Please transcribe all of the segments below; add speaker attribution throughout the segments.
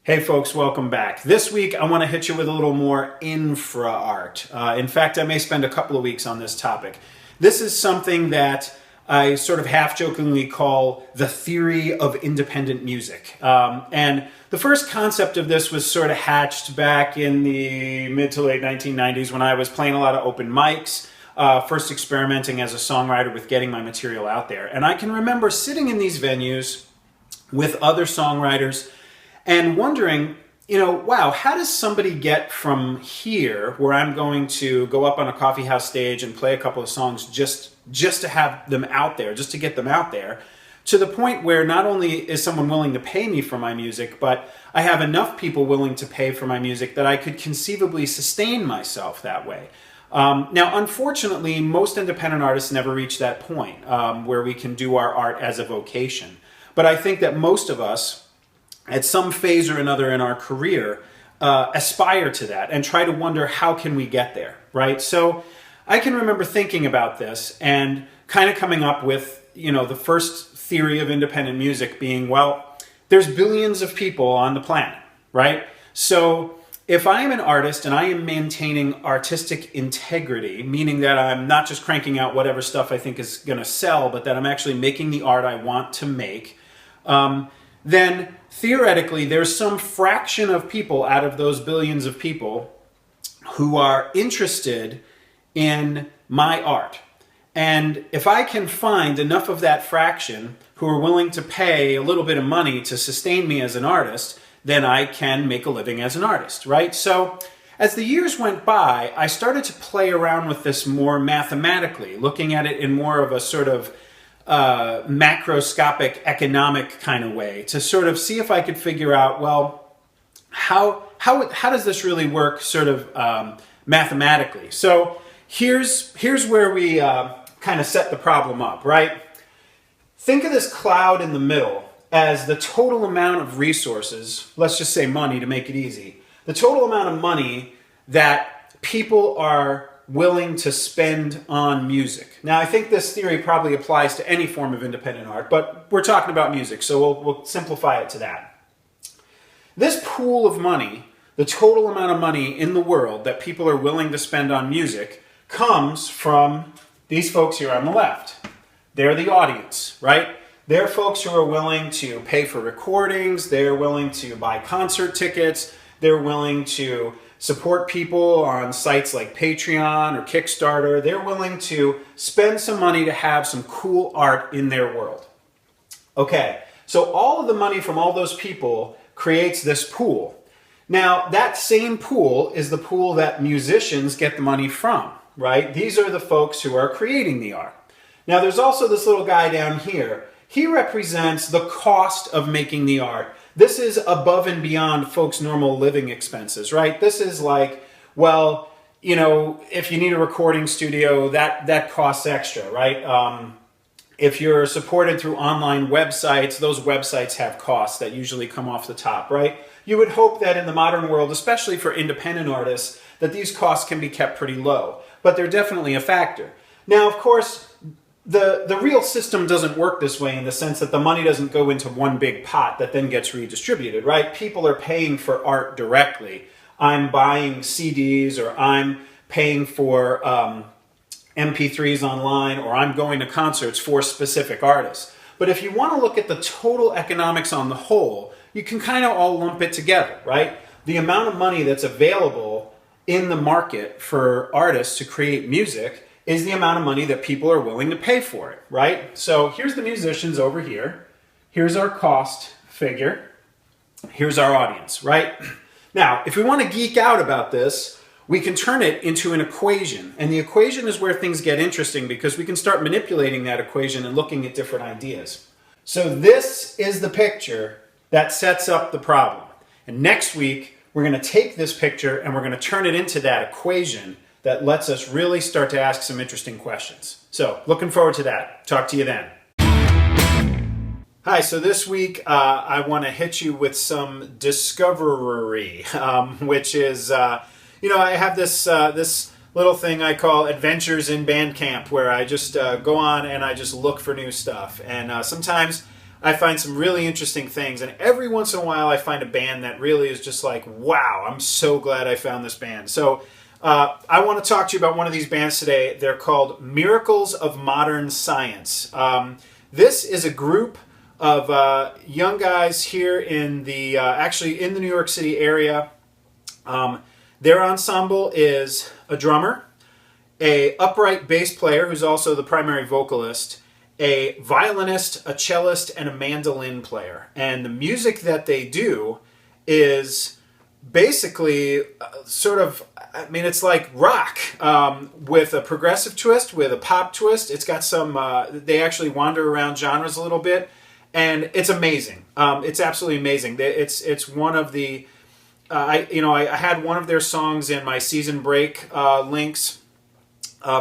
Speaker 1: Hey folks, welcome back. This week I want to hit you with a little more infra art. In fact, I may spend a couple of weeks on this topic. This is something that I sort of half-jokingly call the theory of independent music. And the first concept of this was sort of hatched back in the mid to late 1990s when I was playing a lot of open mics, first experimenting as a songwriter with getting my material out there. And I can remember sitting in these venues with other songwriters and wondering, wow, how does somebody get from here, where I'm going to go up on a coffee house stage and play a couple of songs just to have them out there, just to get them out there, to the point where not only is someone willing to pay me for my music, but I have enough people willing to pay for my music that I could conceivably sustain myself that way. Now, unfortunately, most independent artists never reach that point where we can do our art as a vocation. But I think that most of us, at some phase or another in our career, aspire to that and try to wonder how can we get there, right? So I can remember thinking about this and kind of coming up with, the first theory of independent music being, well, there's billions of people on the planet, right? So if I am an artist and I am maintaining artistic integrity, meaning that I'm not just cranking out whatever stuff I think is going to sell, but that I'm actually making the art I want to make, then theoretically there's some fraction of people out of those billions of people who are interested in my art. And if I can find enough of that fraction who are willing to pay a little bit of money to sustain me as an artist, then I can make a living as an artist, right? So as the years went by, I started to play around with this more mathematically, looking at it in more of a sort of macroscopic economic kind of way to sort of see if I could figure out, well, how does this really work sort of mathematically? So here's where we kind of set the problem up, right? Think of this cloud in the middle as the total amount of resources, let's just say money to make it easy, the total amount of money that people are willing to spend on music. Now, I think this theory probably applies to any form of independent art, but we're talking about music, so we'll simplify it to that. This pool of money, the total amount of money in the world that people are willing to spend on music, comes from these folks here on the left. They're the audience, right? They're folks who are willing to pay for recordings, they're willing to buy concert tickets, they're willing to support people on sites like Patreon or Kickstarter. They're willing to spend some money to have some cool art in their world. Okay, so all of the money from all those people creates this pool. Now, that same pool is the pool that musicians get the money from, right? These are the folks who are creating the art. Now, there's also this little guy down here. He represents the cost of making the art. This is above and beyond folks' normal living expenses, right? This is like, well, if you need a recording studio, that costs extra, right? If you're supported through online websites, those websites have costs that usually come off the top, right? You would hope that in the modern world, especially for independent artists, that these costs can be kept pretty low, but they're definitely a factor. Now, of course, the real system doesn't work this way in the sense that the money doesn't go into one big pot that then gets redistributed, right? People are paying for art directly. I'm buying CDs, or I'm paying for MP3s online, or I'm going to concerts for specific artists. But if you want to look at the total economics on the whole, you can kind of all lump it together, right? The amount of money that's available in the market for artists to create music is the amount of money that people are willing to pay for it, right? So here's the musicians over here. Here's our cost figure. Here's our audience, right? Now, if we want to geek out about this, we can turn it into an equation. And the equation is where things get interesting because we can start manipulating that equation and looking at different ideas. So this is the picture that sets up the problem. And next week, we're going to take this picture and we're going to turn it into that equation that lets us really start to ask some interesting questions. So, looking forward to that. Talk to you then. Hi, so this week I want to hit you with some discovery, which is, I have this little thing I call Adventures in Bandcamp, where I just go on and I just look for new stuff. And sometimes I find some really interesting things, and every once in a while I find a band that really is just like, wow, I'm so glad I found this band. So I want to talk to you about one of these bands today. They're called Miracles of Modern Science. This is a group of young guys here in the actually in the New York City area. Their ensemble is a drummer, a upright bass player who's also the primary vocalist, a violinist, a cellist, and a mandolin player. And the music that they do is basically it's like rock with a progressive twist, with a pop twist. It's got some, they actually wander around genres a little bit, and it's amazing. It's absolutely amazing. It's one of the, I had one of their songs in my season break links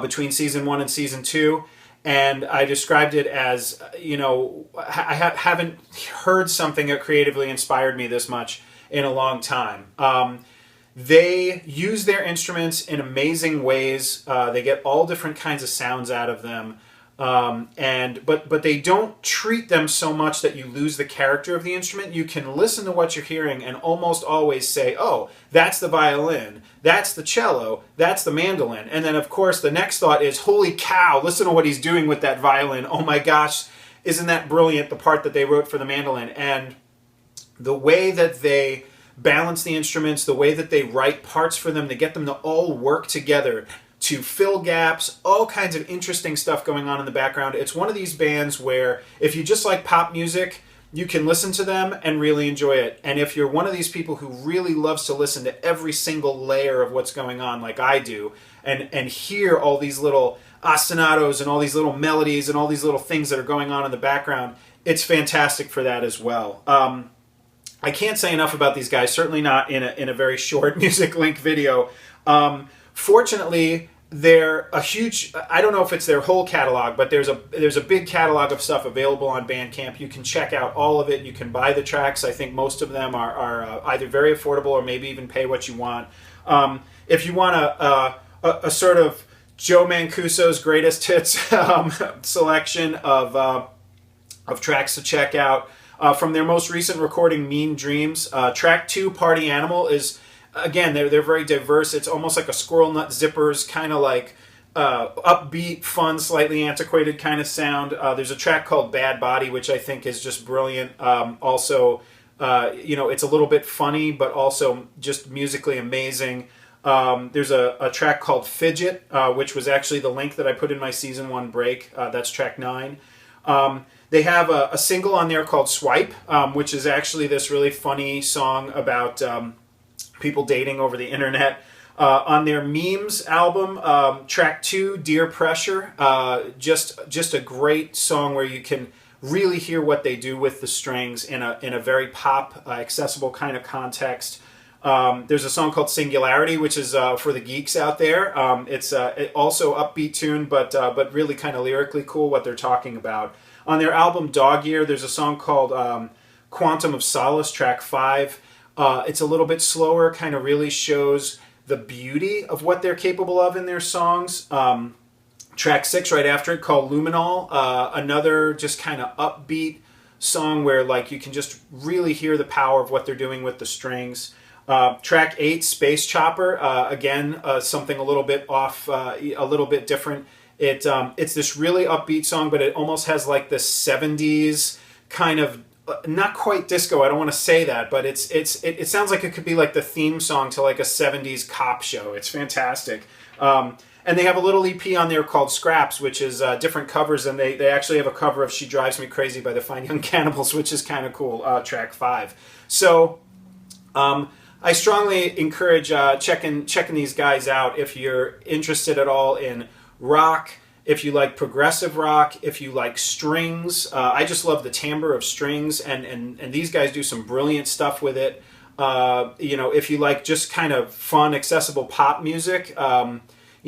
Speaker 1: between season 1 and season 2. And I described it as, I haven't heard something that creatively inspired me this much in a long time. They use their instruments in amazing ways. They get all different kinds of sounds out of them. But they don't treat them so much that you lose the character of the instrument. You can listen to what you're hearing and almost always say, oh, that's the violin, that's the cello, that's the mandolin. And then, of course, the next thought is, holy cow, listen to what he's doing with that violin. Oh my gosh, isn't that brilliant, the part that they wrote for the mandolin. And the way that they balance the instruments, the way that they write parts for them, to get them to all work together, to fill gaps, all kinds of interesting stuff going on in the background. It's one of these bands where if you just like pop music, you can listen to them and really enjoy it. And if you're one of these people who really loves to listen to every single layer of what's going on like I do, and hear all these little ostinatos and all these little melodies and all these little things that are going on in the background, it's fantastic for that as well. I can't say enough about these guys, certainly not in a very short music link video. Fortunately, they're a huge, I don't know if it's their whole catalog, but there's a big catalog of stuff available on Bandcamp. You can check out all of it. You can buy the tracks. I think most of them are either very affordable or maybe even pay what you want. If you want a sort of Joe Mancuso's greatest hits selection of tracks to check out, from their most recent recording, Mean Dreams, track 2, Party Animal, is... Again, they're very diverse. It's almost like a Squirrel Nut Zippers, kind of like upbeat, fun, slightly antiquated kind of sound. There's a track called Bad Body, which I think is just brilliant. Also, it's a little bit funny, but also just musically amazing. There's a track called Fidget, which was actually the link that I put in my season 1 break. That's track 9. They have a single on there called Swipe, which is actually this really funny song about... people dating over the internet. On their Memes album, track 2, Dear Pressure, just a great song where you can really hear what they do with the strings in a very pop, accessible kind of context. There's a song called Singularity, which is for the geeks out there. It's also upbeat tune, but really kind of lyrically cool what they're talking about. On their album Dog Year, there's a song called Quantum of Solace, track 5. It's a little bit slower, kind of really shows the beauty of what they're capable of in their songs. Track 6 right after it, called Luminol, another just kind of upbeat song where like you can just really hear the power of what they're doing with the strings. Track 8, Space Chopper, again, something a little bit off, a little bit different. It's this really upbeat song, but it almost has like this 70s kind of, not quite disco, I don't want to say that, but it sounds like it could be like the theme song to like a 70s cop show. It's fantastic. And they have a little EP on there called Scraps, which is different covers, and they actually have a cover of She Drives Me Crazy by the Fine Young Cannibals, which is kind of cool, track 5. So I strongly encourage checking these guys out if you're interested at all in rock, if you like progressive rock, if you like strings. I just love the timbre of strings, and these guys do some brilliant stuff with it. If you like just kind of fun, accessible pop music,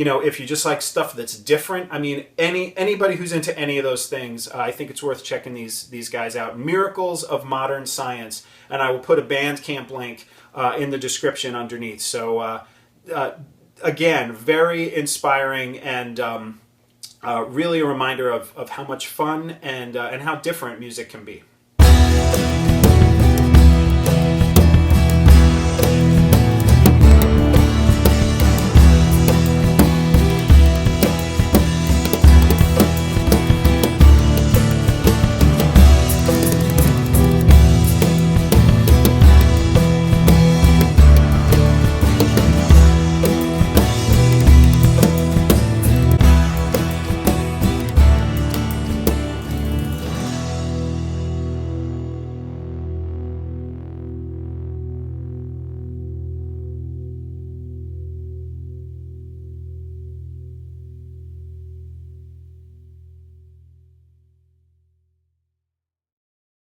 Speaker 1: if you just like stuff that's different, I mean, anybody who's into any of those things, I think it's worth checking these guys out. Miracles of Modern Science, and I will put a Bandcamp link in the description underneath. So again, very inspiring and really a reminder of how much fun and how different music can be.